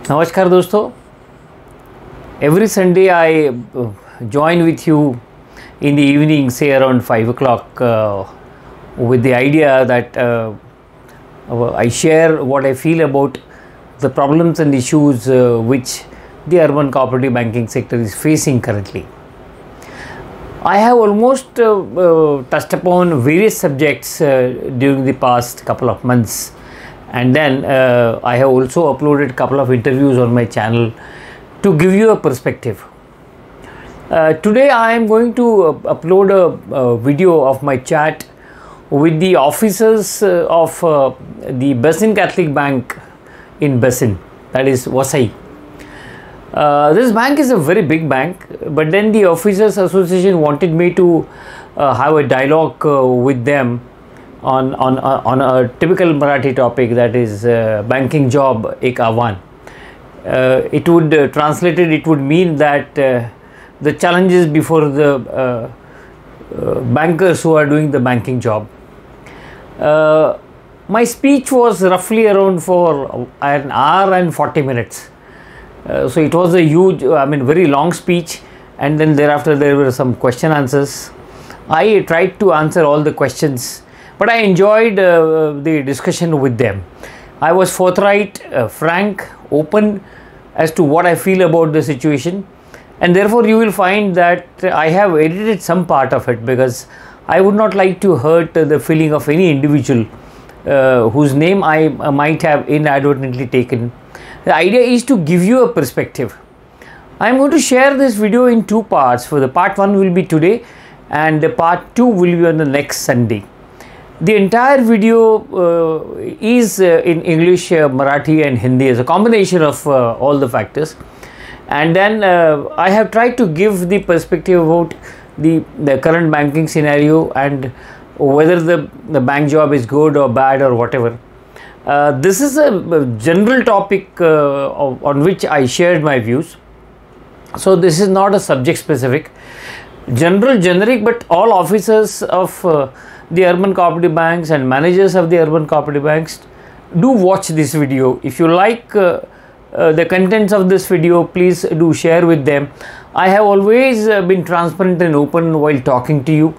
नमस्कार दोस्तों. Every Sunday I join with you in the evening, say around 5 o'clock, with the idea that I share what I feel about the problems and issues which the urban cooperative banking sector is facing currently. I have almost touched upon various subjects during the past couple of months, and then I have also uploaded a couple of interviews on my channel to give you a perspective. Today I am going to upload a video of my chat with the officers of the Basin Catholic Bank in Basin, that is Vasai. This bank is a very big bank, but then the Officers Association wanted me to have a dialogue with them on a typical Marathi topic, that is banking job ek ahwan. It would translated, it would mean that the challenges before the bankers who are doing the banking job. My speech was roughly around for an hour and 40 minutes. So it was a huge, very long speech, and then thereafter there were some question answers. I tried to answer all the questions, but I enjoyed the discussion with them. I was forthright, frank, open as to what I feel about the situation, and therefore you will find that I have edited some part of it because I would not like to hurt the feeling of any individual whose name I might have inadvertently taken. The idea is to give you a perspective. I am going to share this video in two parts. For the part 1 will be today, and the part 2 will be on the next Sunday. The entire video is in English, Marathi and Hindi, as a combination of all the factors. And then I have tried to give the perspective about the current banking scenario and whether the bank job is good or bad or whatever. This is a general topic on which I shared my views. So this is not a subject specific, generic, but all officers of the urban cooperative banks and managers of the urban cooperative banks, do watch this video. If you like the contents of this video, please do share with them. I have always been transparent and open while talking to you.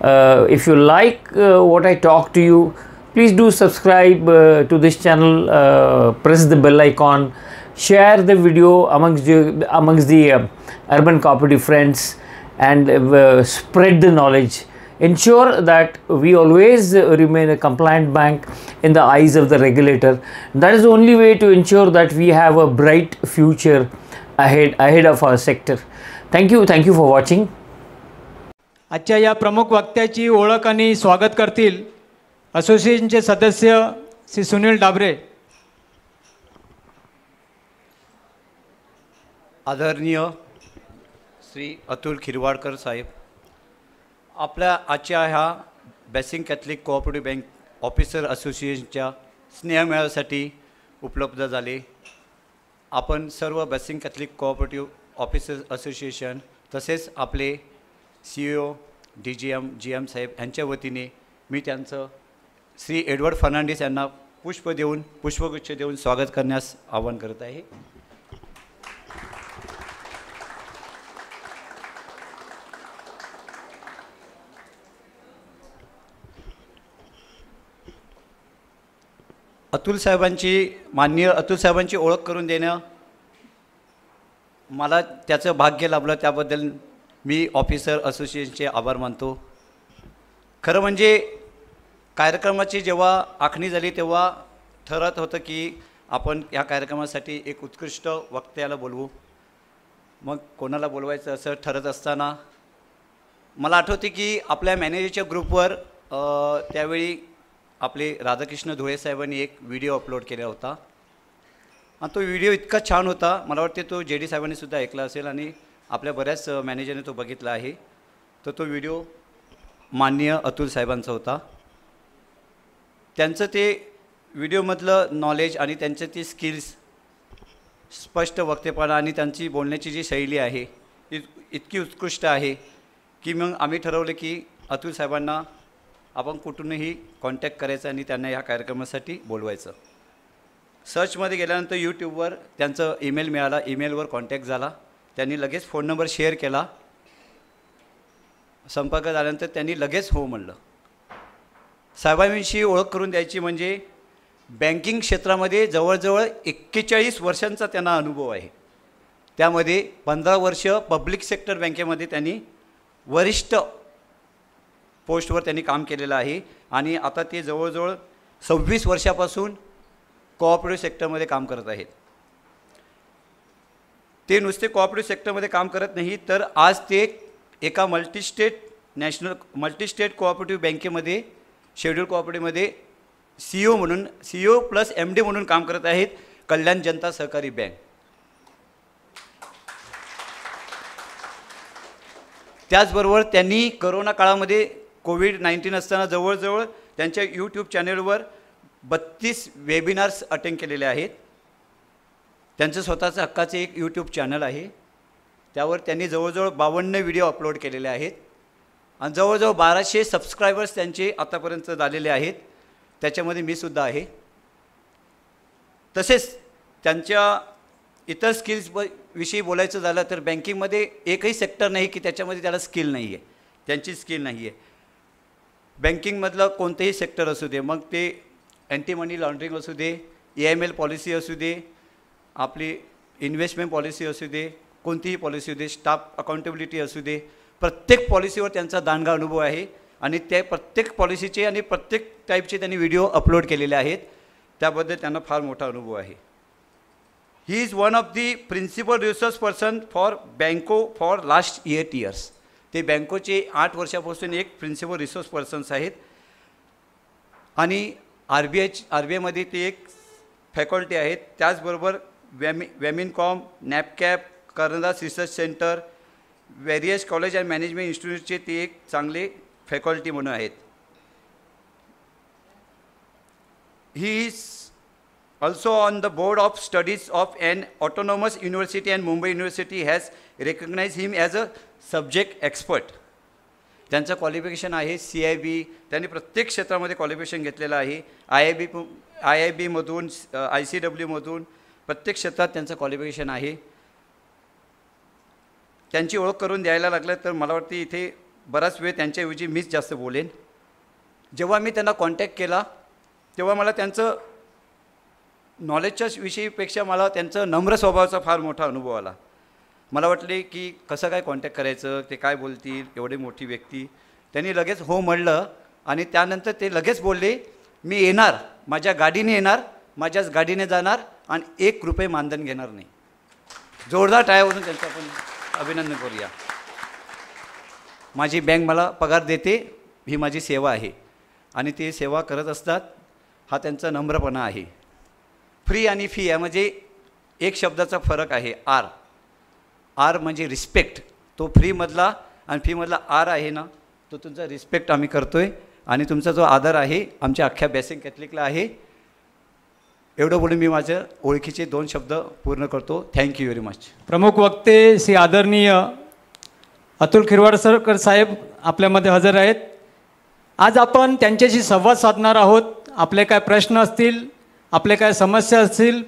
If you like what I talk to you, please do subscribe to this channel, press the bell icon, share the video amongst the urban cooperative friends, and spread the knowledge. Ensure that we always remain a compliant bank in the eyes of the regulator. That is the only way to ensure that we have a bright future ahead of our sector. Thank you for watching. आजच्या या प्रमुख वक्त्याची ओळख आणि स्वागत करतील असोसिएशनचे सदस्य श्री सुनील डाबरे. आदरणीय श्री अतुल खिरवाडकर साहेब, आपल्या आजच्या ह्या Bassein Catholic cooperative bank officer असोसिएशनच्या स्नेहमेळाव्यासाठी उपलब्ध झाले. आपण सर्व Bassein Catholic cooperative officer association तसेच आपले CEO DGM GM साहेब यांच्या वतीने मी त्यांचं श्री एडवर्ड फर्नांडिस यांना पुष्पगुच्छ देऊन स्वागत करण्यास आवाहन करत आहे. माननीय अतुल साहेबांची ओळख करून देणं मला त्याचं भाग्य लाभलं, त्याबद्दल मी ऑफिसर असोसिएशनचे आभार मानतो. खरं म्हणजे कार्यक्रमाची जेव्हा आखणी झाली तेव्हा ठरत होतं की आपण या कार्यक्रमासाठी एक उत्कृष्ट वक्त्याला बोलवू. मग कोणाला बोलवायचं असं ठरत असताना मला आठवते की आपल्या मॅनेजरच्या ग्रुपवर त्यावेळी आपले राधाकृष्ण धुळे साहेबांनी एक व्हिडिओ अपलोड केला होता आणि तो व्हिडिओ इतका छान होता. मला वाटते तो JD साहेबांनी सुद्धा ऐकला असेल आणि आपल्या बऱ्याच मॅनेजरने तो बघितला आहे. तर तो व्हिडिओ माननीय अतुल साहेबांचा होता. त्यांचं ते व्हिडिओमधलं नॉलेज आणि त्यांचे ते स्किल्स, स्पष्ट वक्तेपणा आणि त्यांची बोलण्याची जी शैली आहे इतकी उत्कृष्ट आहे की मग आम्ही ठरवलं की अतुल साहेबांना आपण कुठूनही कॉन्टॅक्ट करायचं आणि त्यांना ह्या कार्यक्रमासाठी बोलवायचं. सर्चमध्ये गेल्यानंतर यूट्यूबवर त्यांचं ईमेल मिळाला, ईमेलवर कॉन्टॅक्ट झाला, त्यांनी लगेच फोन नंबर शेअर केला, संपर्क झाल्यानंतर त्यांनी लगेच हो म्हणलं. साहेबांविषयी ओळख करून द्यायची म्हणजे बँकिंग क्षेत्रामध्ये जवळजवळ 41 वर्षांचा त्यांना अनुभव आहे. त्यामध्ये 15 वर्ष पब्लिक सेक्टर बँकेमध्ये त्यांनी वरिष्ठ पोस्टवर त्यांनी काम केलेलं आहे आणि आता ते जवळजवळ 26 वर्षापासून कोऑपरेटिव्ह सेक्टरमध्ये काम करत आहेत. ते नुसते कोऑपरेटिव्ह सेक्टरमध्ये काम करत नाही तर आज ते एका मल्टी स्टेट कोऑपरेटिव्ह बँकेमध्ये शेड्यूल कोऑपरेटिव्हमध्ये CEO म्हणून CEO प्लस MD म्हणून काम करत आहेत, कल्याण जनता सहकारी बँक. त्याचबरोबर त्यांनी कोरोना काळामध्ये कोविड-19 असताना जवळजवळ त्यांच्या यूट्यूब चॅनलवर 32 वेबिनार्स अटेंड केलेले आहेत. त्यांचं स्वतःचं हक्काचे एक यूट्यूब चॅनल आहे, त्यावर त्यांनी जवळजवळ 52 व्हिडिओ अपलोड केलेले आहेत आणि जवळजवळ 1200 सबस्क्रायबर्स त्यांचे आतापर्यंत झालेले आहेत, त्याच्यामध्ये मी सुद्धा आहे. तसेच त्यांच्या इतर स्किल्स विषयी बोलायचं झालं तर बँकिंगमध्ये एकही सेक्टर नाही की त्याच्यामध्ये त्याला स्किल नाही आहे, त्यांची स्किल नाही आहे. बँकिंगमधलं कोणतेही सेक्टर असू दे, मग ते अँटी मनी लॉन्ड्रिंग असू दे, EML पॉलिसी असू दे, आपली इन्व्हेस्टमेंट पॉलिसी असू दे, कोणतीही पॉलिसी असू दे, स्टाफ अकाउंटेबिलिटी असू दे, प्रत्येक पॉलिसीवर त्यांचा दांडगा अनुभव आहे आणि त्या प्रत्येक पॉलिसीचे आणि प्रत्येक टाईपचे त्यांनी व्हिडिओ अपलोड केलेले आहेत. त्याबद्दल त्यांना फार मोठा अनुभव आहे. He is one of the principal resource person for बँको फॉर लास्ट 8 years. ते बँकोचे 8 वर्षापासून एक प्रिन्सिपल रिसोर्स पर्सन्स आहेत आणि RBIमध्ये ते एक फॅकल्टी आहेत. त्याचबरोबर वॅमिनकॉम, नॅपकॅप, कर्नदास research centre, various college and management इन्स्टिट्यूटचे ते एक चांगले फॅकल्टी म्हणून आहेत. He is also on the board of studies of an autonomous university and Mumbai University has recognized him as a subject expert. त्यांचं क्वालिफिकेशन आहे CIB. त्यांनी प्रत्येक क्षेत्रामध्ये क्वालिफिकेशन घेतलेलं आहे. IIBमधून, ICWमधून प्रत्येक क्षेत्रात त्यांचं क्वालिफिकेशन आहे. त्यांची ओळख करून द्यायला लागलं तर मला वाटतं इथे बराच वेळ त्यांच्याऐवजी मीच जास्त बोलेन. जेव्हा मी त्यांना कॉन्टॅक्ट केला तेव्हा मला त्यांचं नॉलेजच्या विषयीपेक्षा मला त्यांचं नम्र स्वभावाचा फार मोठा अनुभव आला. मला वाटले की कसं काय कॉन्टॅक्ट करायचं, ते काय बोलतील, एवढी मोठी व्यक्ती. त्यांनी लगेच हो म्हणलं आणि त्यानंतर ते लगेच बोलले, मी येणार, माझ्या गाडीने येणार, माझ्याच गाडीने जाणार आणि 1 रुपये मानधन घेणार नाही. जोरदार टाळ्यावरून त्यांचं आपण अभिनंदन करूया. माझी बँक मला पगार देते, ही माझी सेवा आहे आणि ते सेवा करत असतात. हा त्यांचा नम्रपणा आहे. फ्री आणि फी यामध्ये एक शब्दाचा फरक आहे, आर म्हणजे रिस्पेक्ट. तो फ्रीमधला आणि फीमधला आर आहे ना, तो तुमचा रिस्पेक्ट आम्ही करतो आहे आणि तुमचा जो आदर आहे आमच्या अख्ख्या बेसिन कॅथलिकला आहे. एवढं बोलून मी माझ्या ओळखीचे 2 शब्द पूर्ण करतो. Thank you very much. प्रमुख वक्ते श्री आदरणीय अतुल खिरवाडकर साहेब आपल्यामध्ये हजर आहेत. आज आपण त्यांच्याशी संवाद साधणार आहोत. आपले काय प्रश्न असतील, आपले काय समस्या असतील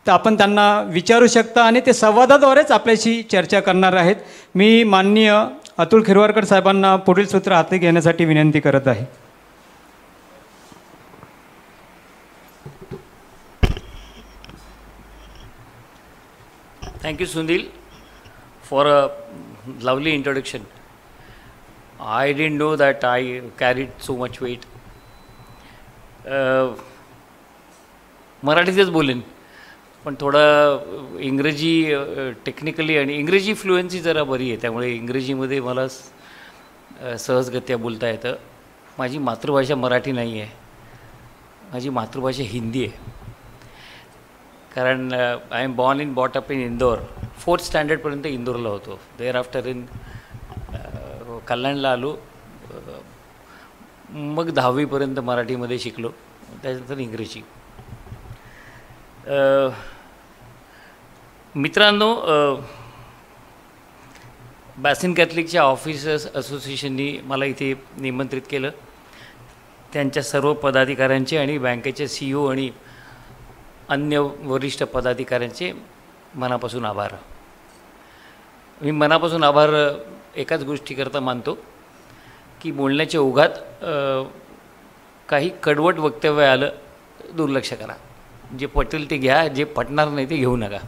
तर आपण त्यांना विचारू शकता आणि ते संवादाद्वारेच आपल्याशी चर्चा करणार आहेत. मी माननीय अतुल खिरवाडकर साहेबांना पुढील सूत्र हाती घेण्यासाठी विनंती करत आहे. Thank you, Sunil, for a lovely introduction. I didn't know that I carried so much weight. मराठीतच बोलेन पण थोडं इंग्रजी टेक्निकली आणि इंग्रजी फ्लुएन्सी जरा बरी आहे, त्यामुळे इंग्रजीमध्ये मला सहजगत्या बोलता येतं. माझी मातृभाषा मराठी नाही आहे, माझी मातृभाषा हिंदी आहे. कारण I am born in brought up in Indore. 4th स्टँडर्डपर्यंत इंदोरला होतो. देअर आफ्टर इन कल्याणला आलो, मग 10वीपर्यंत मराठीमध्ये शिकलो, त्याच्यानंतर इंग्रजी. मित्रांनो, बॅसिन कॅथलिकच्या ऑफिसर्स असोसिएशननी मला इथे निमंत्रित केलं. त्यांच्या सर्व पदाधिकाऱ्यांचे आणि बँकेचे CEO आणि अन्य वरिष्ठ पदाधिकाऱ्यांचे मनापासून आभार. मी मनापासून आभार एकाच गोष्टीकरता मानतो की बोलण्याच्या ओघात काही कडवट वक्तव्य आलं दुर्लक्ष करा. जे पटेल ते घ्या, जे पटणार नाही ते घेऊ नका.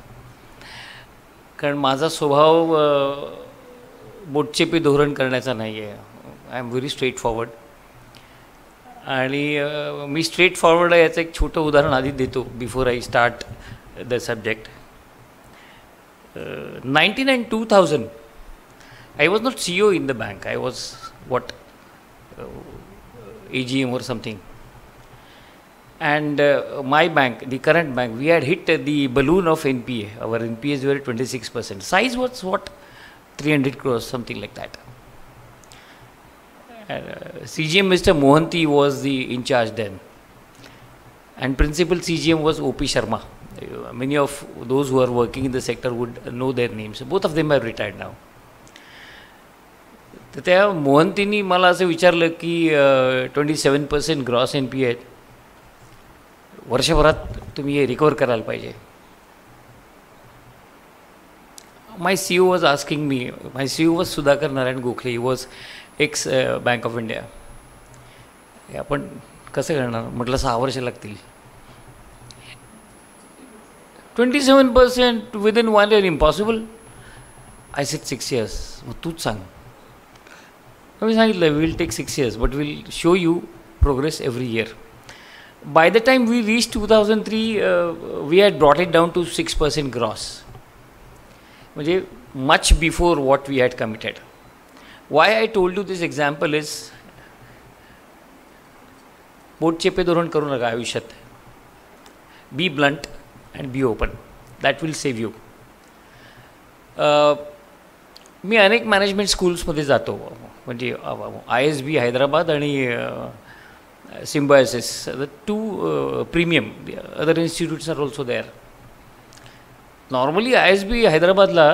कारण माझा स्वभाव बोटचेपी धोरण करण्याचा नाही आहे. I am very straight forward. आणि मी स्ट्रेट फॉरवर्ड याचं एक छोटं उदाहरण आधी देतो before I start the subject. 99 2000 I was not CEO in the bank. I was AGM or something. And my bank, the current bank, we had hit the balloon of NPA. Our NPAs were 26%. Size was 300 crores, something like that. CGM Mr. Mohanty was the in charge then. And principal CGM was OP Sharma. Many of those who are working in the sector would know their names. Both of them are retired now. तर त्या मोहंतींनी मला असं विचारलं की 27% gross NPA आहेत, वर्षभरात तुम्ही हे recover करायला पाहिजे. My CEO was asking me, my CEO was Sudhakar Narayan Gokhale. He was x bank of India. आपण कसं करणार म्हटलं, 6 वर्ष लागतील. 27% within 1 year, impossible. I said 6 years. मग तूच सांग. मी सांगितलं will take 6 years, but we'll show you progress every year. By the time we reached 2003, we had brought it down to 6% gross. म्हणजे much before what we had committed. Why I told you this example is, बोटचेपे धोरण करू नका आयुष्यात. Be blunt and be open. That will save you. मी अनेक management स्कूल्समध्ये जातो. म्हणजे ISB Hyderabad आणि Symbiosis, the 2 premium. Other institutes are also there. Normally ISB हैदराबादला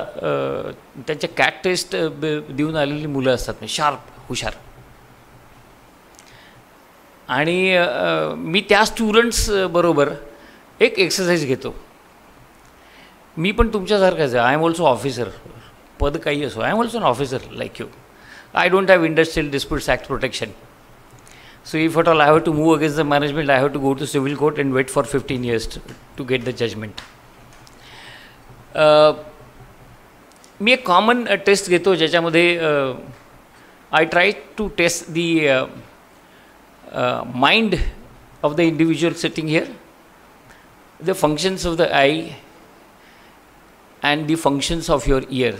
त्यांच्या कॅट टेस्ट देऊन आलेली मुलं असतात, म्हणजे शार्प, हुशार. आणि मी त्या स्टुडंट्स बरोबर एक एक्सरसाइज घेतो. मी पण तुमच्यासारखाच आहे. I am also officer. पद काही असो, I am also an officer like you. I don't have industrial disputes act protection. So if at all I have to move against the management, I have to go to civil court and wait for 15 years to get the judgment. मी एक common test घेतो ज्याच्यामध्ये I try to test the mind of the individual sitting here, the functions of the eye and the functions of your ear.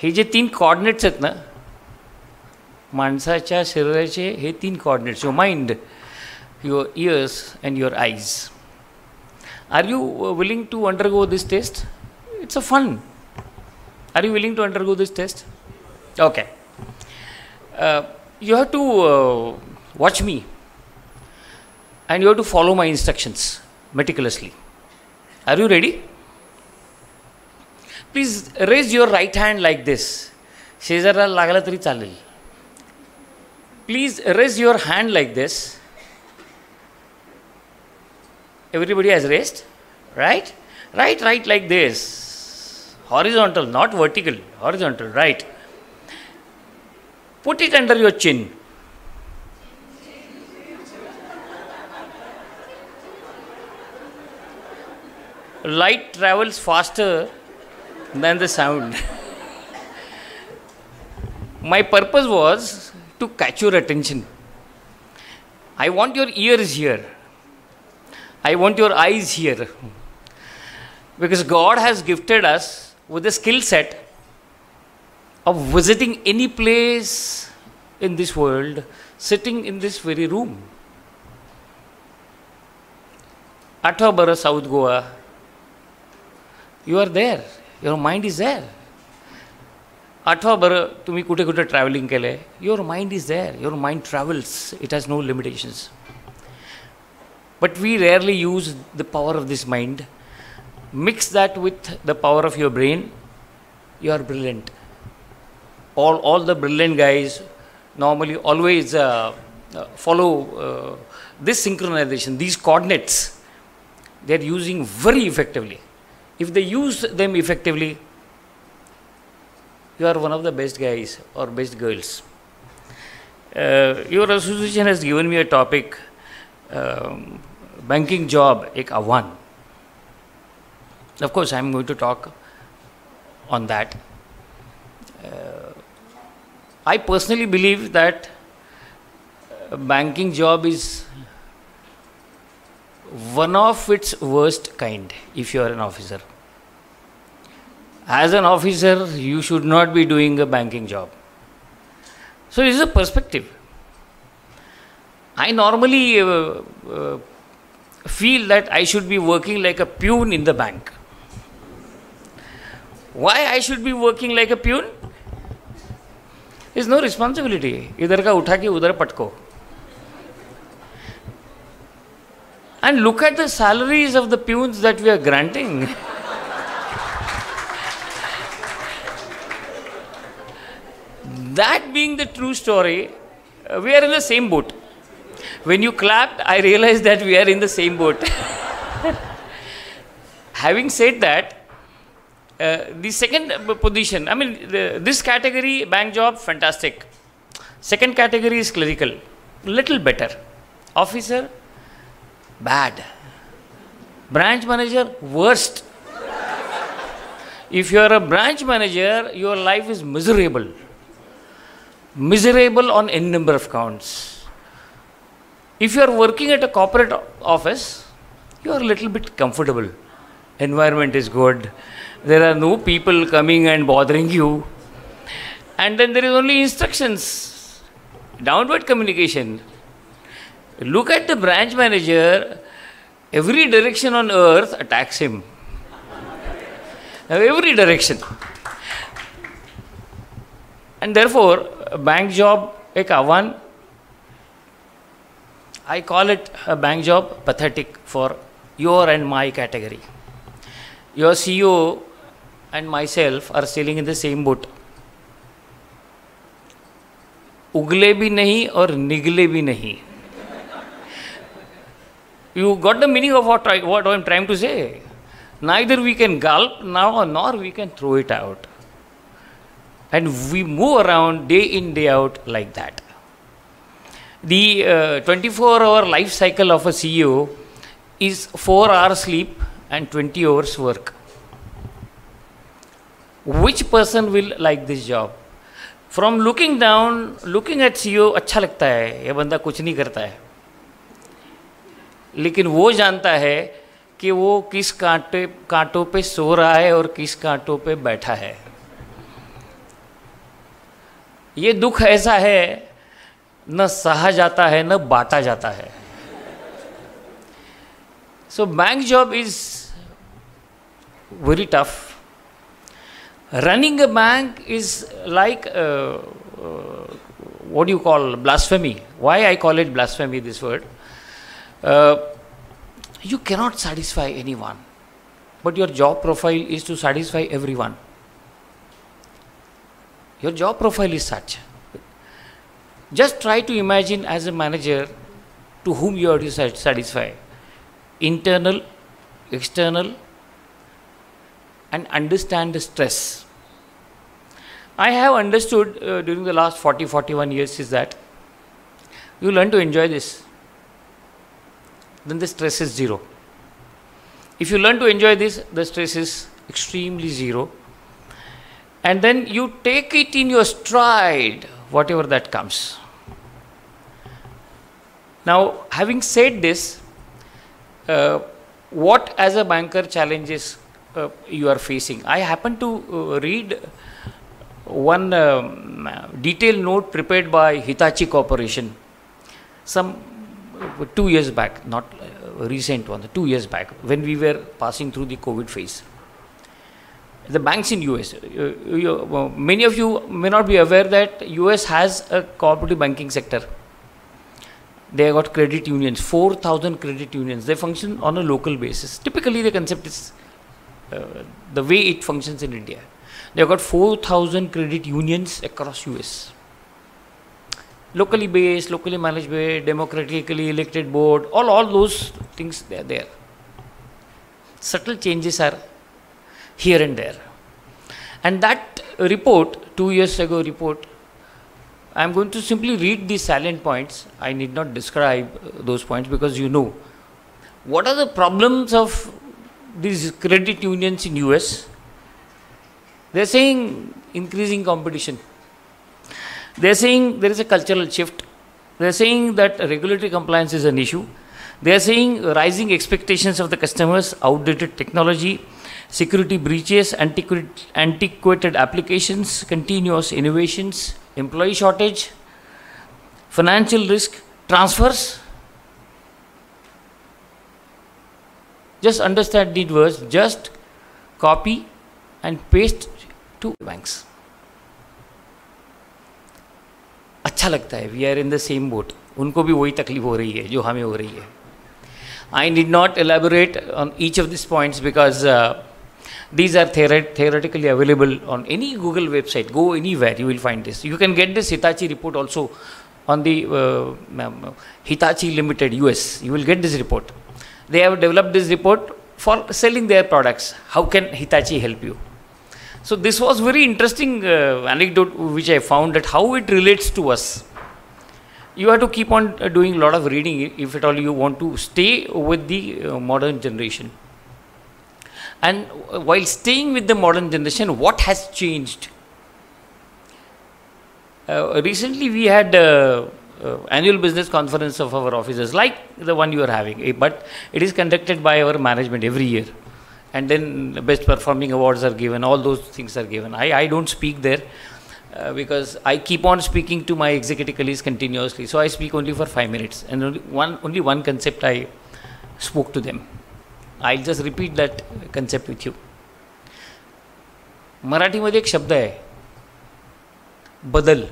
हे जे 3 coordinates आहेत ना माणसाच्या शरीराचे, हे 3 coordinates, your mind, your ears and your eyes. Are you willing to undergo this test? It's a fun. Are you willing to undergo this test? Okay. You have to watch me and you have to follow my instructions meticulously. Are you ready? Please raise your right hand like this. शेजारला लागला तरी चालेल. Please raise your hand like this. Everybody has raised, right? Right like this. Horizontal, not vertical. Horizontal, right. Put it under your chin. Light travels faster than the sound. My purpose was to catch your attention. I want your ears here. I want your eyes here. Because God has gifted us with a skill set of visiting any place in this world, sitting in this very room. Athwa bara South Goa, you are there, your mind is there. Athwa bara tumhi kute kute traveling kele, your mind is there, your mind travels, it has no limitations. But we rarely use the power of this mind. Mix that with the power of your brain, you are brilliant. All the brilliant guys normally always follow this synchronization, these coordinates. they are using very effectively. If they use them effectively, you are one of the best guys or best girls. Your association has given me a topic, banking job, ek ahwan. Of course, I am going to talk on that. I personally believe that banking job is one of its worst kind if you are an officer. As an officer, you should not be doing a banking job. So this is a perspective. I normally feel that I should be working like a peon in the bank. Why I should be working like a peon? There's no responsibility. Idhar ka utha ke udhar patko. And look at the salaries of the peons that we are granting. That being the true story, we are in the same boat. When you clapped, I realized that we are in the same boat. Having said that, the second position, I mean, this category, bank job, fantastic. Second category is clerical, little better. Officer, bad. Branch manager, worst. If you are a branch manager, your life is miserable. Miserable on n number of counts. If you are working at a corporate office, you are a little bit comfortable. Environment is good. There are no people coming and bothering you. And then there is only instructions. Downward communication. Look at the branch manager. Every direction on earth attacks him. Every direction. And therefore, bank job, ek ahwan, I call it a bank job pathetic for your and my category. Your CEO and myself are sailing in the same boat. Ugle bhi nahi aur nigle bhi nahi. You got the meaning of what I am trying to say? Neither we can gulp now nor we can throw it out. And we move around day in, day out like that. The 24-hour life cycle of a CEO is 4 hours sleep and 20 hours work. Which person will like this job? From looking down, looking at CEO, अच्छा लगता है, ये बंदा कुछ नहीं करता है. लेकिन वो जानता है कि वो किस कांटों पे सो रहा है और किस कांटों पे बैठा है. ये दुख ऐसा है, न सहा जाता है, न बांटा जाता है. So bank job is very tough. Running a bank is like what do you call blasphemy? Why I call it blasphemy, this word? You cannot satisfy anyone, but your job profile is to satisfy everyone. Your job profile is such. Just try to imagine as a manager to whom you are to satisfy. Internal, external, and understand the stress. I have understood during the last 40-41 years is that you learn to enjoy this. Then the stress is zero. If you learn to enjoy this, the stress is extremely zero. And then you take it in your stride, whatever that comes. Now, having said this, what as a banker challenges you are facing? I happen to read one detailed note prepared by Hitachi Corporation some 2 years back, not recent one, 2 years back, when we were passing through the COVID phase. The banks in US, many of you may not be aware that US has a cooperative banking sector. They have got credit unions, 4,000 credit unions. They function on a local basis. Typically the concept is the way it functions in India. They have got 4,000 credit unions across US. Locally based, locally managed, democratically elected board, all those things they are there. Subtle changes are here and there. And that report, 2 years ago report, I am going to simply read the salient points. I need not describe those points because you know. What are the problems of these credit unions in US? They are saying increasing competition. They are saying there is a cultural shift. They are saying that regulatory compliance is an issue. They are saying rising expectations of the customers, outdated technology, security breaches, antiquated applications, continuous innovations, employee shortage, financial risk, transfers. Just understand these words, just copy and paste to banks. अच्छा लगता है, we are in the same boat. उनको भी वही तकलीफ हो रही है जो हमें हो रही है. I need not elaborate on each of these points because these are theoretically available on any Google website. Go anywhere, you will find this. You can get this Hitachi report also on the Hitachi Limited US. You will get this report. They have developed this report for selling their products. How can Hitachi help you? So this was very interesting anecdote which I found, that how it relates to us. You have to keep on doing a lot of reading if at all you want to stay with the modern generation. And while staying with the modern generation, what has changed? Recently we had annual business conference of our officers, like the one you are having, but it is conducted by our management every year. And then the best performing awards are given, all those things are given. I don't speak there because I keep on speaking to my executive colleagues continuously. So I speak only for 5 minutes, and only one concept I spoke to them. I'll just repeat that concept with you. Marathi मध्ये एक शब्द आहे, बदल.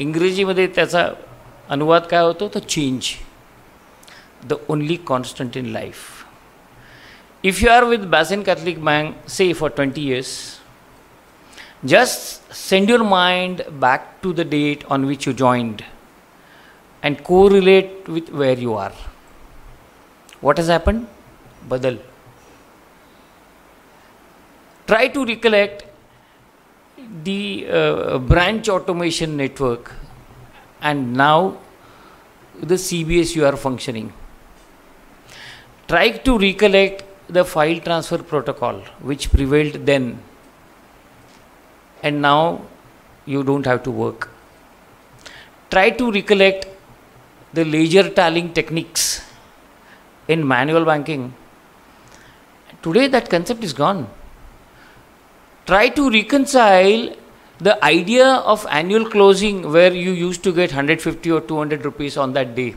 इंग्रजीमध्ये त्याचा अनुवाद काय होतो, तो change. The only constant in life. If you are with Basin Catholic Bank, say for 20 years, just send your mind back to the date on which you joined and correlate with where you are. What has happened? Badal. Try to recollect the branch automation network and now the CBS you are functioning. Try to recollect the file transfer protocol which prevailed then, and now you don't have to work. Try to recollect the ledger tallying techniques in manual banking. Today that concept is gone. Try to reconcile the idea of annual closing where you used to get 150 or 200 rupees on that day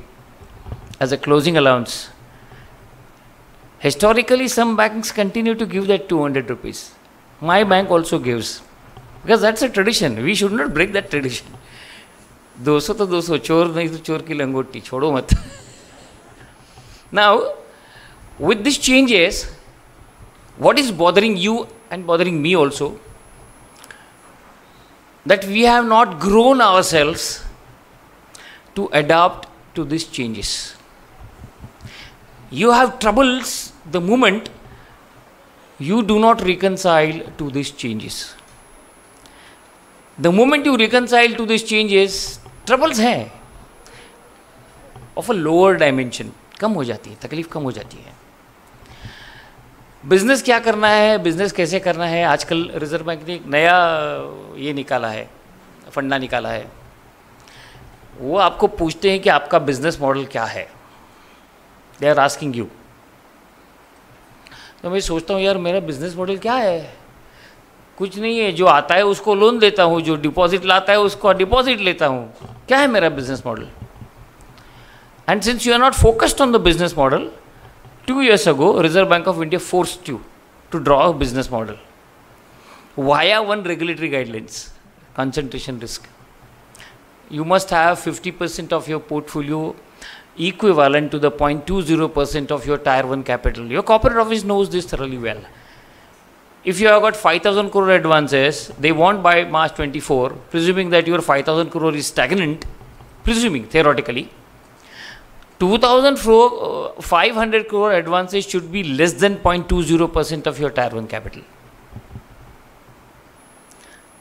as a closing allowance. Historically, some banks continue to give that 200 rupees. My bank also gives, because that's a tradition. We should not break that tradition. 200 to 200, chor nahi to chor ki langoti, chodo mat. Now, with these changes, what is bothering you and bothering me also, that we have not grown ourselves to adapt to these changes. You have troubles the moment you do not reconcile to these changes. The moment you reconcile to these changes, troubles हैं of a lower dimension, कम हो जाती है, तकलीफ कम हो जाती है. Business क्या करना है, बिजनेस कैसे करना है, आजकल रिजर्व बैंक ने एक नया ये निकाला है, फंडा निकाला है. वो आपको पूछते हैं कि आपका बिजनेस मॉडल क्या है. They are asking you. तो मैं सोचता हूँ यार मेरा बिजनेस मॉडल क्या है, कुछ नहीं है. जो आता है उसको लोन देता हूँ, जो डिपॉजिट लाता है उसको डिपॉजिट लेता हूँ. क्या है मेरा business model? And since you are not focused on the business model, 2 years ago, Reserve Bank of India forced you to draw a business model via one regulatory guidelines, concentration risk. You must have 50% of your portfolio equivalent to the 0.20% of your tier 1 capital. Your corporate office knows this thoroughly well. If you have got 5,000 crore advances, they want by March 24, presuming that your 5,000 crore is stagnant, presuming theoretically, 2,500 crore advances should be less than 0.20% of your Tier 1 capital.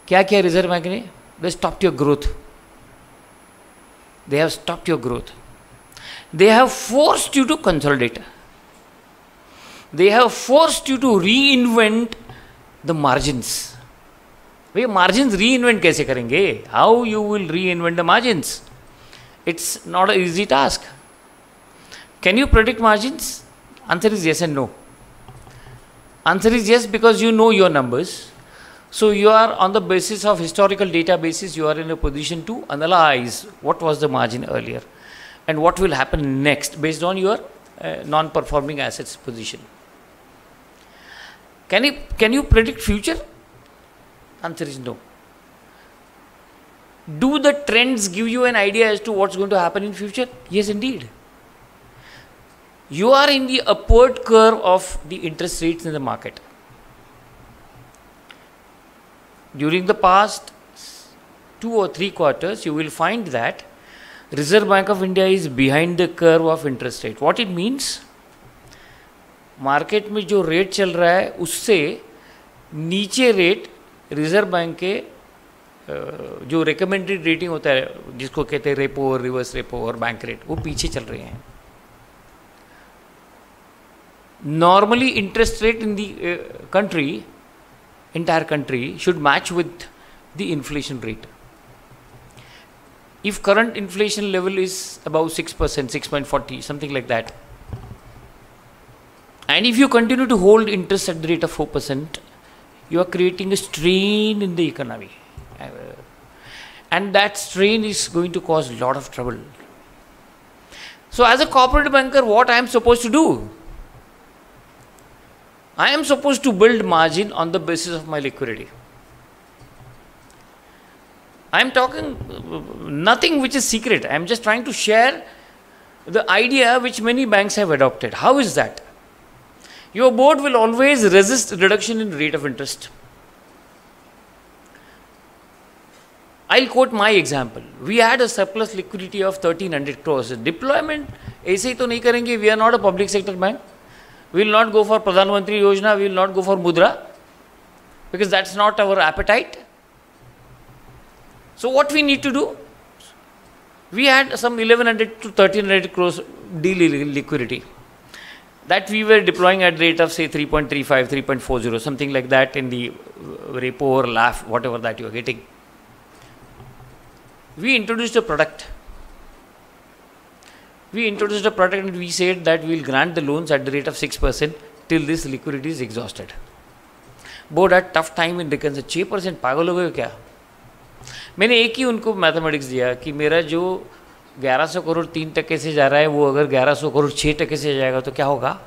क्या किया reserve bank ने? They stopped your growth. They have stopped your growth. They have forced you to consolidate. They have forced you to reinvent the margins. भैया margins reinvent कैसे करेंगे? How you will reinvent the margins? It's not an easy task. Can you predict margins? Answer is yes and no. Answer is yes because you know your numbers. So you are on the basis of historical databases, you are in a position to analyze what was the margin earlier and what will happen next based on your non-performing assets position. Can you predict future? Answer is no. Do the trends give you an idea as to what's going to happen in future? Yes, indeed. You are in the upward curve of the interest rates in the market. During the past 2 or 3 quarters, you will find that Reserve Bank of India is behind the curve of interest rate. What it means? Market में जो rate चल रहा है उससे नीचे rate reserve bank के जो recommended rating होता है जिसको कहते हैं रेपो और रिवर्स रेपो और बैंक रेट वो पीछे चल रहे हैं. Normally interest rate in the entire country should match with the inflation rate. If current inflation level is about 6%, 6.40, something like that, and if you continue to hold interest at the rate of 4%, you are creating a strain in the economy. And that strain is going to cause a lot of trouble. So as a corporate banker, what I am supposed to do? I am supposed to build margin on the basis of my liquidity. I am talking nothing which is secret. I am just trying to share the idea which many banks have adopted. How is that? Your board will always resist reduction in rate of interest. I'll quote my example. We had a surplus liquidity of 1300 crores. Deployment, ऐसे ही तो नहीं करेंगे. We are not a public sector bank. We will not go for Pradhan Mantri Yojana. We will not go for Mudra because that's not our appetite. So what we need to do? We had some 1100 to 1300 crores deal liquidity that we were deploying at rate of say 3.35, 3.40, something like that in the repo or LAF, whatever that you are getting. We introduced a product. And we said that we will grant the loans at the rate of 6% till this liquidity is exhausted. Board had tough time in reconciliation. 6% पागल हो गए क्या? मैंने एक ही उनको mathematics दिया कि मेरा जो 1100 करोड़ 3% से जा रहा है वो अगर 1100 करोड़ 6% से जाएगा तो क्या होगा?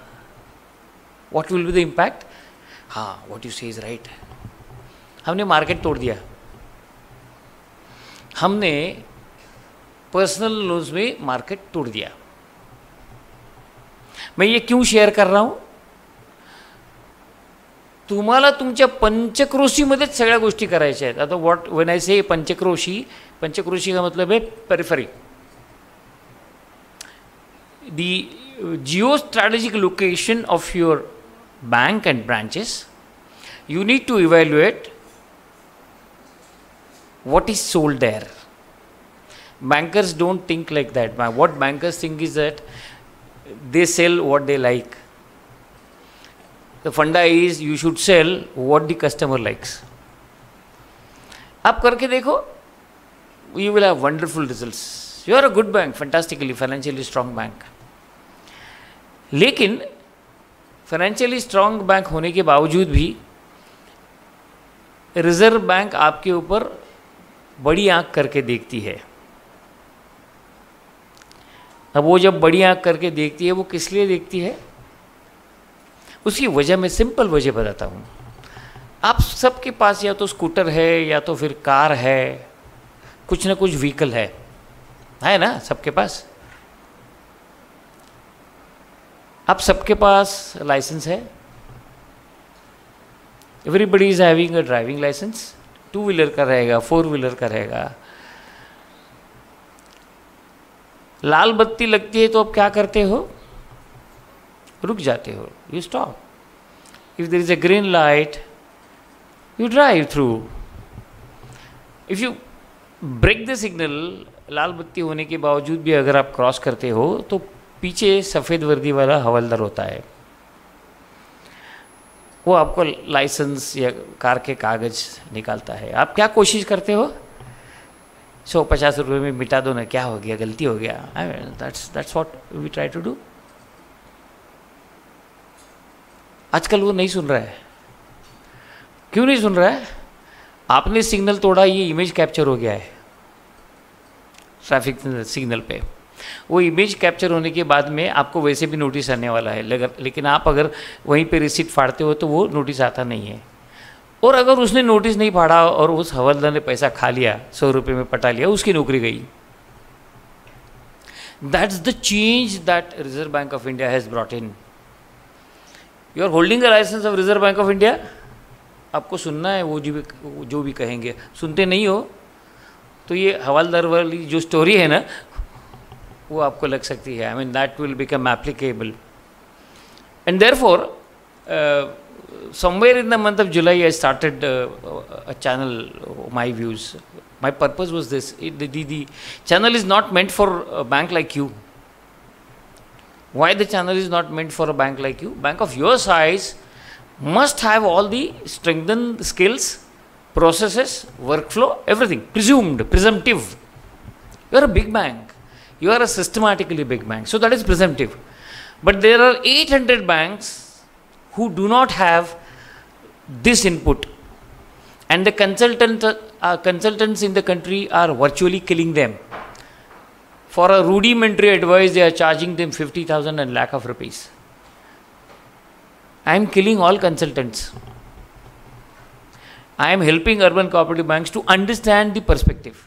What will be the impact? हाँ, what you say is right. हमने मार्केट तोड़ दिया. हमने पर्सनल लोन्स में मार्केट तोड़ दिया. मैं ये क्यों शेअर कर रहा हूं? तुम्हाला तुमच्या पंचक्रोशीमध्येच सगळ्या गोष्टी करायच्या आहेत. आता व्हॉट व्हेन आय से पंचक्रोशी का मतलब है periphery. The Jio strategic location of your bank and branches, you need to evaluate what is sold there. Bankers don't think like that. What bankers think is that they sell what they like. The funda is you should sell what the customer likes. आप करके देखो, you will have wonderful results. You are a good bank, fantastically financially strong bank. लेकिन financially strong bank होने के बावजूद भी reserve bank आपके ऊपर बड़ी आंख करके देखती है. अब वो जब बड़ी आंख करके देखती है वो किस लिए देखती है? उसकी वजह मैं सिंपल वजह बताता हूँ. आप सबके पास या तो स्कूटर है या तो फिर कार है, कुछ ना कुछ व्हीकल है ना सबके पास. आप सबके पास लाइसेंस है. Everybody is having a driving licence. 2 wheeler का रहेगा, 4 व्हीलर का रहेगा. लाल बत्ती लगती है तो अब क्या करते हो? रुक जाते हो, you stop. If there is a green light, you drive through. If you break the signal, लाल बत्ती होने के बावजूद भी अगर आप क्रॉस करते हो तो पीछे सफ़ेद वर्दी वाला हवलदार होता है, वो आपको लाइसेंस या कार के कागज़ निकालता है. आप क्या कोशिश करते हो? 150 रुपये में मिटा दो ना, क्या हो गया, गलती हो गया. That's what we try to do. आजकल वो नहीं सुन रहा है. क्यों नहीं सुन रहा है? आपने सिग्नल तोड़ा, ये इमेज कैप्चर हो गया है ट्रैफिक सिग्नल पे. वो इमेज कैप्चर होने के बाद में आपको वैसे भी नोटिस आने वाला है, लेकिन आप अगर वहीं पे रिसीट फाड़ते हो तो वो नोटिस आता नहीं है. और अगर उसने नोटिस नहीं फाड़ा और उस हवलदार ने पैसा खा लिया, 100 रुपये में पटा लिया, उसकी नौकरी गई. That's the change that Reserve Bank of India has brought in. You are holding a licence of Reserve Bank of India. आपको सुनना है वो जो भी कहेंगे. सुनते नहीं हो तो ये हवालदार वाली जो स्टोरी है ना, वो आपको लग सकती है. I mean that will become applicable. And therefore somewhere in the month of July I started a channel, my views. My purpose was this: the channel is not meant for a bank like you. Why the channel is not meant for a bank like you? Bank of your size must have all the strengthened skills, processes, workflow, everything. Presumptive. You are a big bank. You are a systematically big bank. So that is presumptive. But there are 800 banks who do not have this input, and the consultants in the country are virtually killing them. For a rudimentary advice, they are charging them 50,000 and lakh of rupees. I am killing all consultants. I am helping urban cooperative banks to understand the perspective.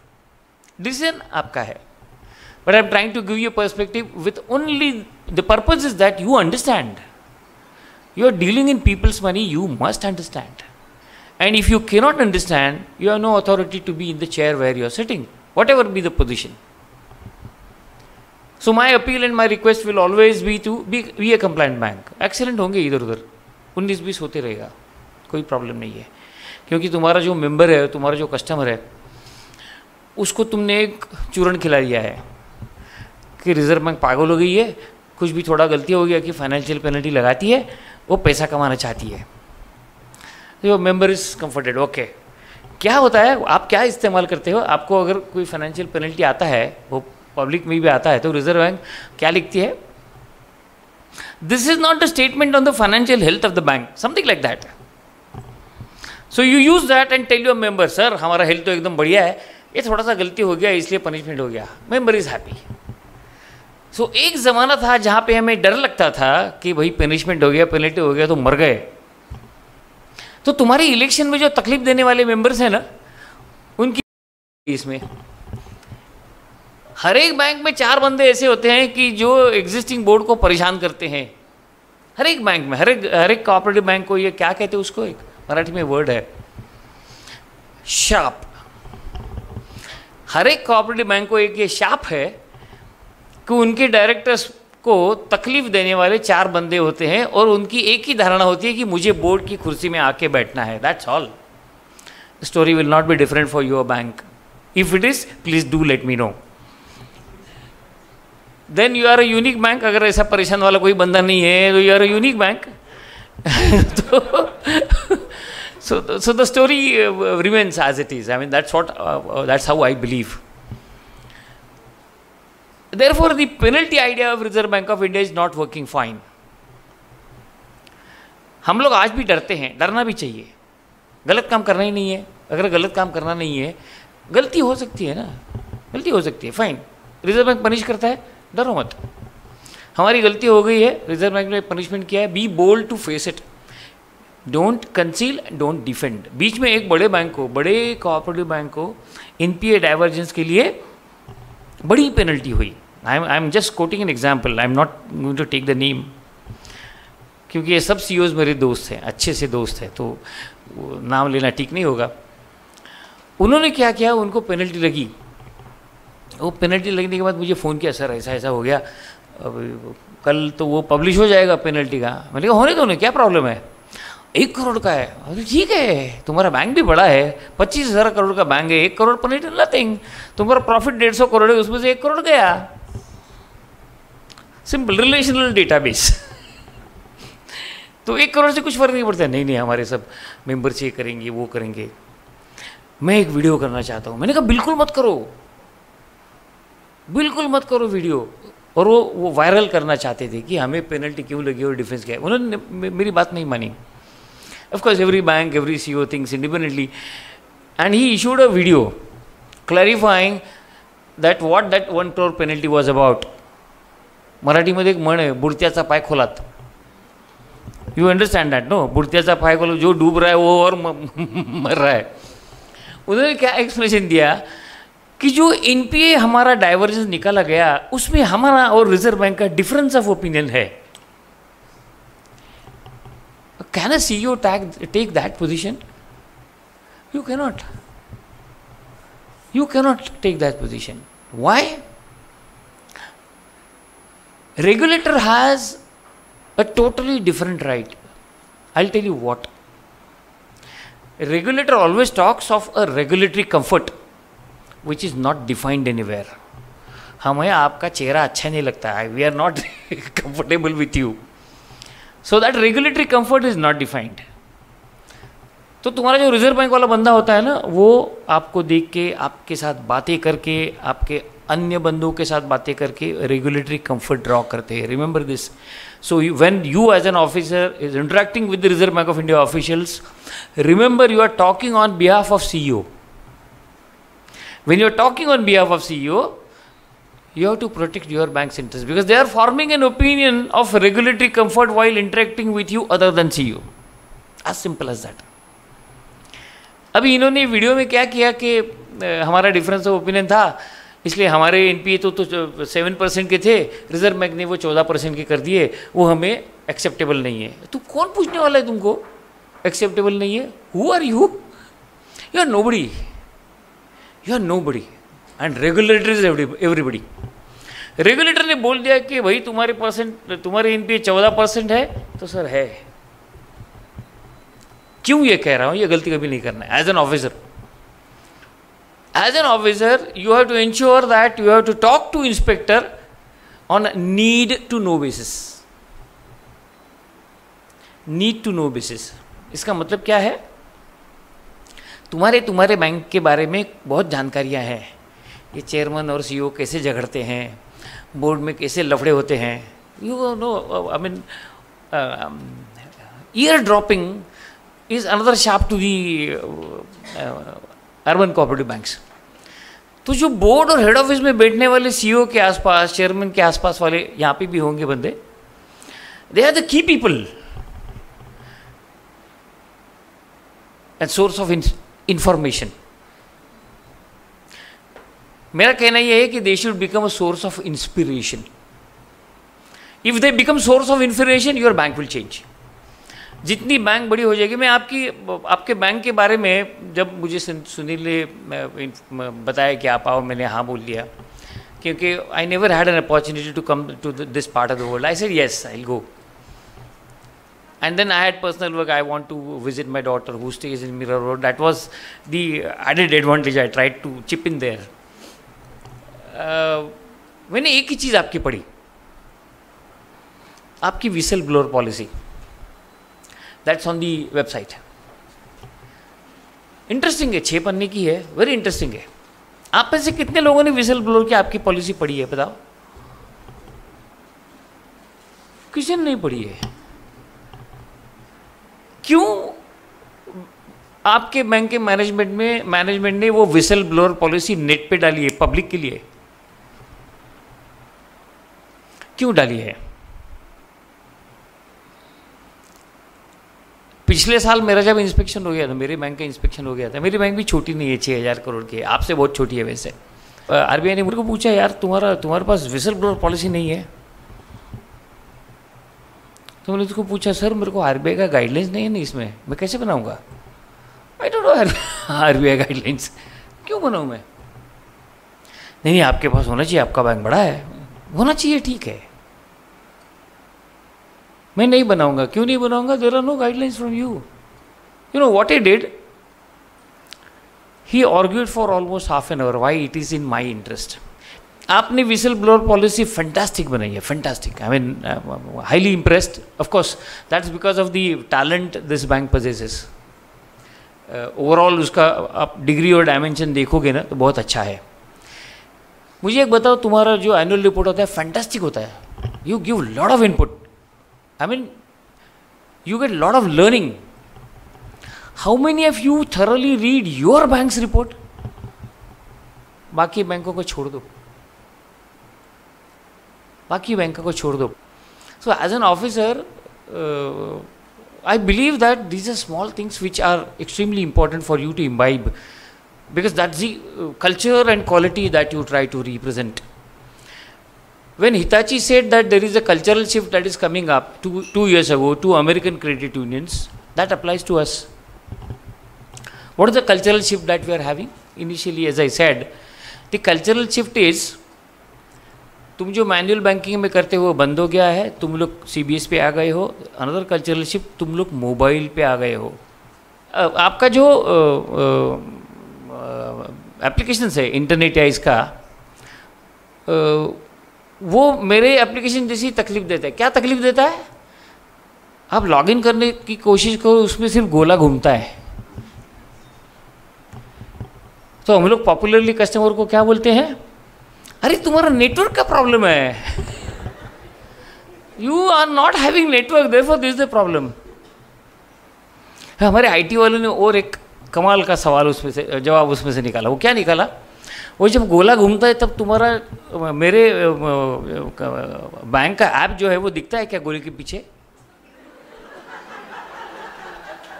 Decision आपका है, but I am trying to give you a perspective with only the purpose is that you understand. You are dealing in people's money, you must understand. And if you cannot understand, you have no authority to be in the chair where you are sitting, whatever be the position. So my appeal and my request will always be to be a compliant bank. Accident होंगे इधर उधर, 19-20 होते रहेगा, कोई problem नहीं है. क्योंकि तुम्हारा जो मेंबर है, तुम्हारा जो कस्टमर है, उसको तुमने एक चूरन खिला दिया है कि रिजर्व बैंक पागल हो गई है, कुछ भी थोड़ा गलती हो गया कि फाइनेंशियल पेनल्टी लगाती है, वो पैसा कमाना चाहती है. जो मेंबर इज कंफर्टेड. ओके, क्या होता है, आप क्या इस्तेमाल करते हो? आपको अगर कोई फाइनेंशियल पेनल्टी आता है, वो पब्लिक में भी आता है, तो रिजर्व बैंक क्या लिखती है? This is not the statement on the financial health of the bank, something like that. So you use that and tell your member, sir हमारा हेल्थ तो एकदम बढ़िया है, ये थोड़ा सा गलती हो गया इसलिए पनिशमेंट हो गया. Member is happy. सो एक ज़माना था जहाँ पे हमें डर लगता था कि भाई पनिशमेंट हो गया, पेनल्टी हो गया तो मर गए. तो तुम्हारे इलेक्शन में जो तकलीफ देने वाले मेंबर्स हैं ना, उनकी इसमें हर एक बैंक में 4 बंदे ऐसे होते हैं कि जो एग्जिस्टिंग बोर्ड को परेशान करते हैं. हर एक बैंक में, हर एक कोऑपरेटिव बैंक को, ये क्या कहते हैं उसको, एक मराठी में वर्ड है शाप. हर एक कोऑपरेटिव बैंक को एक ये शाप है कि उनके डायरेक्टर्स को तकलीफ देने वाले 4 बंदे होते हैं और उनकी एक ही धारणा होती है कि मुझे बोर्ड की कुर्सी में आके बैठना है. That's all. Story will not be different for your bank. If it is, please do let me know. Then you are a unique bank. अगर ऐसा परेशान वाला कोई बंदा नहीं है तो you are a unique bank. so the story remains as it is. I mean that's how I believe. Therefore, the penalty idea of Reserve Bank of India is not working fine. हम लोग आज भी डरते हैं, डरना भी चाहिए. गलत काम करना ही नहीं है. अगर गलत काम करना नहीं है, गलती हो सकती है ना, गलती हो सकती है, फाइन. रिजर्व बैंक पनिश करता है, डरो मत. हमारी गलती हो गई है, रिजर्व बैंक ने पनिशमेंट किया है, be bold to face it. Don't conceal, don't defend. बीच में एक बड़े बैंक को, बड़े कोऑपरेटिव बैंक को एनपीए डाइवर्जेंस के लिए बड़ी पेनल्टी हुई. I am just quoting an example. I am not going to take the name, क्योंकि ये सब सीईओज मेरे दोस्त हैं, अच्छे से दोस्त हैं, तो नाम लेना ठीक नहीं होगा. उन्होंने क्या किया, उनको पेनल्टी लगी वो पेनल्टी लगने के बाद मुझे फ़ोन किया, सर ऐसा ऐसा हो गया, अब कल तो वो पब्लिश हो जाएगा पेनल्टी का। मैंने कहा होने दो ना, क्या प्रॉब्लम है, 1 करोड़ का है। अरे ठीक है, तुम्हारा बैंक भी बड़ा है, 25,000 करोड़ का बैंक है, 1 करोड़ पेनल्टी नथिंग, तुम्हारा प्रॉफिट 150 करोड़ है, उसमें से 1 करोड़ गया। Simple relational database. तो 1 करोड़ से कुछ फर्क नहीं पड़ता। नहीं नहीं, हमारे सब मेंबर्स ये करेंगे वो करेंगे, मैं एक वीडियो करना चाहता हूँ। मैंने कहा बिल्कुल मत करो, बिल्कुल मत करो वीडियो। और वो वायरल करना चाहते थे कि हमें पेनल्टी क्यों लगी और डिफरेंस क्या है। उन्होंने मेरी बात नहीं मानी। Of course, every bank, every CEO thinks independently, and he issued a video clarifying that what that 1 crore penalty was about. मराठीमध्ये एक म्हण आहे, बुडत्याचा पाय खोलात. You understand that no? बुडत्याचा पाय खोला, जो डूब रहा है वो और मर रहा है. उन्होंने क्या एक्सप्लेनेशन दिया कि जो एनपीए हमारा डाइवर्जेंस निकाला गया उसमें हमारा और रिजर्व बैंक का डिफरेंस ऑफ ओपिनियन है. Can a CEO take that position? You cannot. You cannot take that position. Why? Regulator has a totally different right. I'll tell you what. Regulator always talks of a regulatory comfort which is not defined anywhere. हमें आपका चेहरा अच्छा नहीं लगता है. We are not comfortable with you. So that regulatory comfort is not defined. तो तुम्हारा जो रिजर्व बैंक वाला बंदा होता है ना, वो आपको देख के, आपके साथ बातें करके, आपके अन्य बंदों के साथ बातें करके रेगुलेटरी कंफर्ट ड्रॉ करते हैं. Remember this. So when you as an officer is interacting with the Reserve Bank of India officials, remember you are talking on behalf of CEO. When you are talking on behalf of CEO, you have to protect your bank's interest because they are forming an opinion of regulatory comfort while interacting with you other than CEO. As simple as that. अभी इन्होंने video में क्या किया कि हमारा difference of opinion था, इसलिए हमारे एनपीए तो 7% के थे, रिजर्व बैंक ने वो 14% के कर दिए, वो हमें एक्सेप्टेबल नहीं है. तो कौन पूछने वाला है तुमको एक्सेप्टेबल नहीं है? Who are you? You are nobody. You are nobody. And regulator is everybody. Regulator ने बोल दिया कि भाई तुम्हारे एनपीए 14% है, तो सर है. क्यों ये कह रहा हूं? ये गलती कभी नहीं करना है. As an officer you have to ensure that you have to talk to inspector on need to know basis. Need to know basis इसका मतलब क्या है? तुम्हारे बैंक के बारे में बहुत जानकारियां हैं. ये चेयरमैन और सीईओ कैसे झगड़ते हैं, बोर्ड में कैसे लफड़े होते हैं. You know, I mean ear dropping is another sharp to the urban cooperative banks. तो जो बोर्ड और हेड ऑफिस में बैठने वाले सीईओ के आसपास, चेयरमैन के आसपास वाले, यहाँ पे भी होंगे बंदे, they are the key people and source of information. मेरा कहना यह है कि they should become a source of inspiration. If they become source of inspiration, your bank will change. जितनी बैंक बड़ी हो जाएगी, मैं आपके बैंक के बारे में, जब मुझे सुनील ने बताया कि आप आओ, मैंने हाँ बोल दिया, क्योंकि I never had an opportunity to come to this part of the world. I said yes, I will go. And then I had personal work. I want to visit my daughter who stays in Mirror Road. That was the added advantage. I tried to chip in there. मैंने एक ही चीज़ आपकी पढ़ी, आपकी whistle blower policy. That's on the website. Interesting है, 6 पन्ने की है, very interesting है. आप में से कितने लोगों ने विसल ब्लोअर की आपकी पॉलिसी पढ़ी है? बताओ. किसी ने नहीं पढ़ी है. क्यों? आपके बैंक के मैनेजमेंट ने वो विसल ब्लोअर पॉलिसी नेट पे डाली है, पब्लिक के लिए. क्यों डाली है? पिछले साल मेरा जब इंस्पेक्शन हो गया था, मेरे बैंक का इंस्पेक्शन हो गया था. मेरी बैंक भी छोटी नहीं है, 6,000 करोड़ की है, आपसे बहुत छोटी है वैसे. आरबीआई ने मुझे को पूछा, यार तुम्हारे पास विसल ब्लोअर पॉलिसी नहीं है? तो मैंने उसको पूछा, सर मेरे को आरबीआई का गाइडलाइंस नहीं है ना इसमें, मैं कैसे बनाऊंगा? I don't know RBI guidelines, क्यों बनाऊं मैं? नहीं नहीं आपके पास होना चाहिए, आपका बैंक बड़ा है, होना चाहिए, ठीक है, मैं नहीं बनाऊंगा. क्यों नहीं बनाऊंगा? There are no guidelines from you. You know what he did? He argued for almost half an hour why it is in my interest. आपने विसल ब्लोअर पॉलिसी फैंटास्टिक बनाई है, fantastic. I mean highly impressed. Of course that's because of the talent this bank possesses. Overall उसका आप degree और dimension देखोगे ना तो बहुत अच्छा है. मुझे एक बताओ, तुम्हारा जो एनुअल रिपोर्ट होता है फैंटास्टिक होता है. You give lot of input. I mean, you get a lot of learning. How many of you thoroughly read your bank's report? बाकी बैंकों को छोड़ दो, बाकी बैंकों को छोड़ दो. So as an officer, I believe that these are small things which are extremely important for you to imbibe, because that's the culture and quality that you try to represent. When Hitachi said that there is a cultural shift that is coming up two years ago to American credit unions, that applies to us. What is the cultural shift that we are having? Initially, as I said, the cultural shift is, तुम जो manual banking में करते हो बंद हो गया है, तुम लोग CBS पे आ गए हो. अनदर कल्चरल शिफ्ट, तुम लोग मोबाइल पे आ गए हो. आपका जो एप्लीकेशन है इंटरनेट या इसका, वो मेरे एप्लीकेशन जैसी तकलीफ देता है. क्या तकलीफ देता है? आप लॉगिन करने की कोशिश करो, उसमें सिर्फ गोला घूमता है. तो हम लोग पॉपुलरली कस्टमर को क्या बोलते हैं? अरे तुम्हारा नेटवर्क का प्रॉब्लम है, you are not having network, therefore this is the problem. हमारे IT वालों ने और एक कमाल का सवाल उसमें से, जवाब उसमें से निकाला. वो क्या निकाला? वो जब गोला घूमता है तब तुम्हारा मेरे बैंक का ऐप जो है वो दिखता है क्या गोले के पीछे?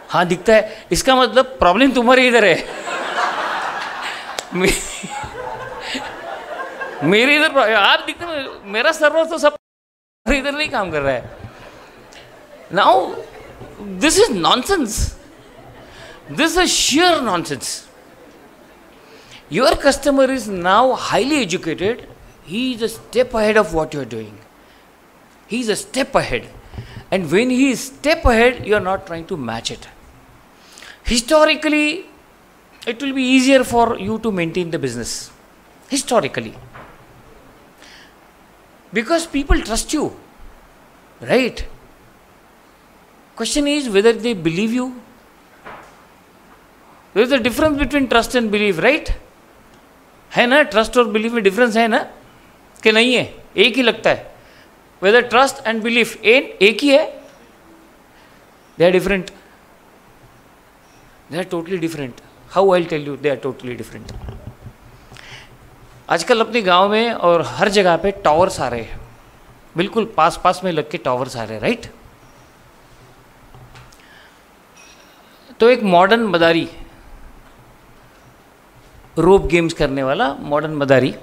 हाँ दिखता है. इसका मतलब प्रॉब्लम तुम्हारे इधर है. मेरे इधर आप दिखते हैं, मेरा सर्वर तो सब इधर नहीं काम कर रहा है. Now this is nonsense, this is sheer nonsense. Your customer is now highly educated. He is a step ahead of what you are doing. He is a step ahead. And when he is step ahead, you are not trying to match it. Historically, it will be easier for you to maintain the business. Historically. Because people trust you. Right? Question is whether they believe you. There is a difference between trust and belief, right? है ना, trust और belief में difference है ना कि नहीं है? एक ही लगता है. वेदर ट्रस्ट एंड बिलीफ एक ही है? They are different, they are totally different. How I tell you they are totally different. आजकल अपने गांव में और हर जगह पे टावर्स आ रहे हैं, बिल्कुल पास पास में लग के टावर्स आ रहे हैं, राइट? तो एक मॉडर्न मदारी, रोप गेम्स करने वाला मॉडर्न मदारी,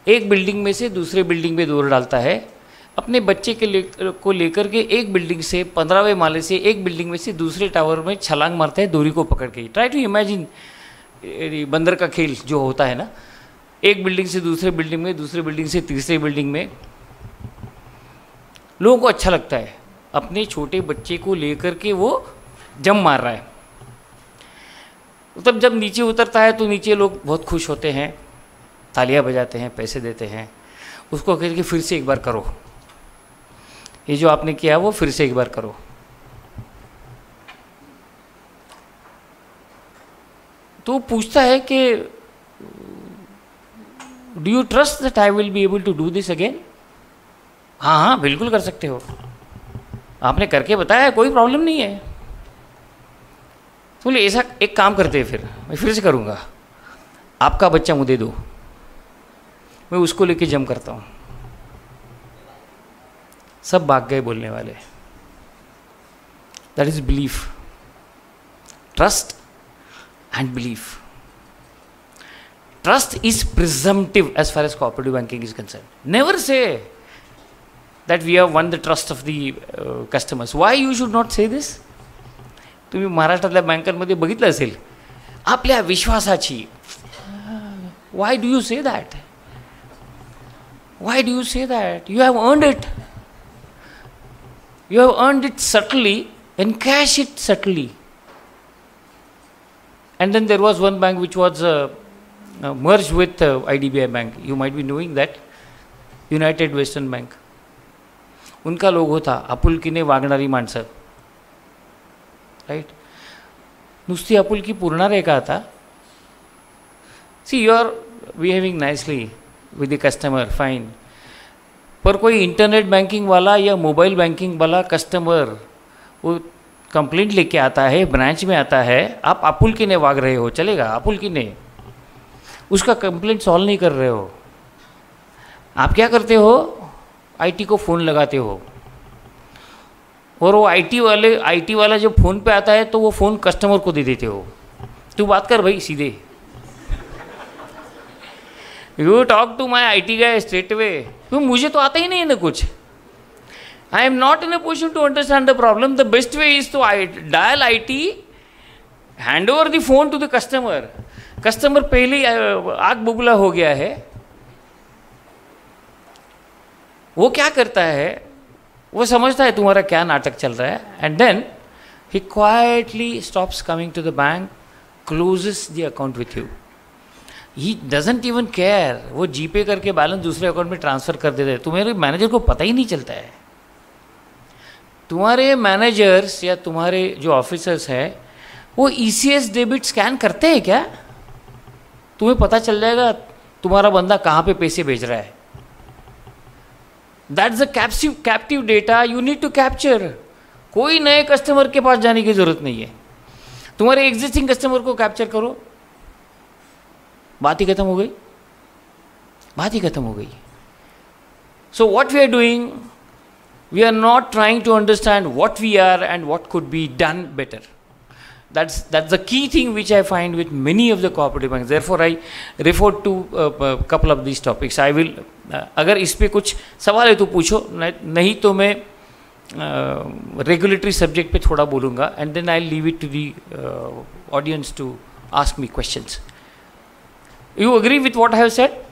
एक बिल्डिंग में से दूसरे बिल्डिंग में दौड़ डालता है. अपने बच्चे को लेकर के एक बिल्डिंग से 15वें माले से एक बिल्डिंग में से दूसरे टावर में छलांग मारता है डोरी को पकड़ के. ट्राई टू इमेजिन बंदर का खेल जो होता है ना, एक बिल्डिंग से दूसरे बिल्डिंग में, दूसरे बिल्डिंग से तीसरे बिल्डिंग में. लोगों को अच्छा लगता है, अपने छोटे बच्चे को लेकर के वो जंप मार रहा है. तब जब नीचे उतरता है तो नीचे लोग बहुत खुश होते हैं, तालियां बजाते हैं, पैसे देते हैं. उसको कहते कि फिर से एक बार करो, ये जो आपने किया वो फिर से एक बार करो. तो पूछता है कि do you trust that I will be able to do this again? हाँ हाँ बिल्कुल कर सकते हो, आपने करके बताया, कोई प्रॉब्लम नहीं है. तो बोले ऐसा एक काम करते हैं, मैं फिर से करूँगा, आपका बच्चा मुझे दो, मैं उसको लेके जंप करता हूँ. सब भाग गए बोलने वाले. That is belief, trust and belief. Trust is presumptive as far as cooperative banking is concerned. Never say that we have won the trust of the customers. Why you should not say this? तुम्ही महाराष्ट्रातल्या बँकांमध्ये बघितलं असेल, आपल्या विश्वासाची Why do you say that? Why do you say that? You have earned it. You have earned it subtly, encash it subtly. And then there was one bank which was merged with IDBI Bank. You might be knowing that. United Western Bank. उनका लोगो था आपुलकीने वागणारी माणसं. Right. नुसती आपुलकी पुरणार आहे का आता? See, you are behaving nicely with the customer, fine. पर कोई इंटरनेट बैंकिंग वाला या मोबाइल बैंकिंग वाला कस्टमर वो कंप्लेंट लेके आता है, ब्रांच में आता है, आप आपुलकीने वाग रहे हो, चलेगा? आपुलकीने उसका कंप्लेंट सॉल्व नहीं कर रहे हो. आप क्या करते हो? आईटी को फ़ोन लगाते हो, और वो आईटी वाला जब फ़ोन पे आता है तो वो फ़ोन कस्टमर को दे देते हो. तू बात कर भाई सीधे. You talk to my IT guy straight away. क्यों? मुझे तो आता ही नहीं है ना कुछ. I am not in a position to understand the problem. The best way is to dial IT, hand over the phone to the customer. Customer पहले ही आग बबूला हो गया है. वो क्या करता है? वो समझता है तुम्हारा क्या नाटक चल रहा है, and then he quietly stops coming to the bank, closes the account with you. He doesn't even care. वो जीपे करके बैलेंस दूसरे अकाउंट में ट्रांसफर कर देते हैं. तुम्हारे मैनेजर को पता ही नहीं चलता है. तुम्हारे मैनेजर्स या तुम्हारे जो ऑफिसर्स हैं वो ECS डेबिट स्कैन करते हैं क्या? तुम्हें पता चल जाएगा तुम्हारा बंदा कहाँ पे पैसे भेज रहा है. That's the captive data you need to capture. कोई नए कस्टमर के पास जाने की जरूरत नहीं है. तुम्हारे एग्जिस्टिंग कस्टमर को कैप्चर करो. बात ही खत्म हो गई. बात ही खत्म हो गई. So what we are doing, we are not trying to understand what we are and what could be done better. That's the key thing which I find with many of the cooperative banks. Therefore I refer to a couple of these topics. I will अगर इस पे कुछ सवाल है तो पूछो, नहीं तो मैं regulatory subject पे थोड़ा बोलूँगा, and then I'll leave it to the audience to ask me questions. You agree with what I have said?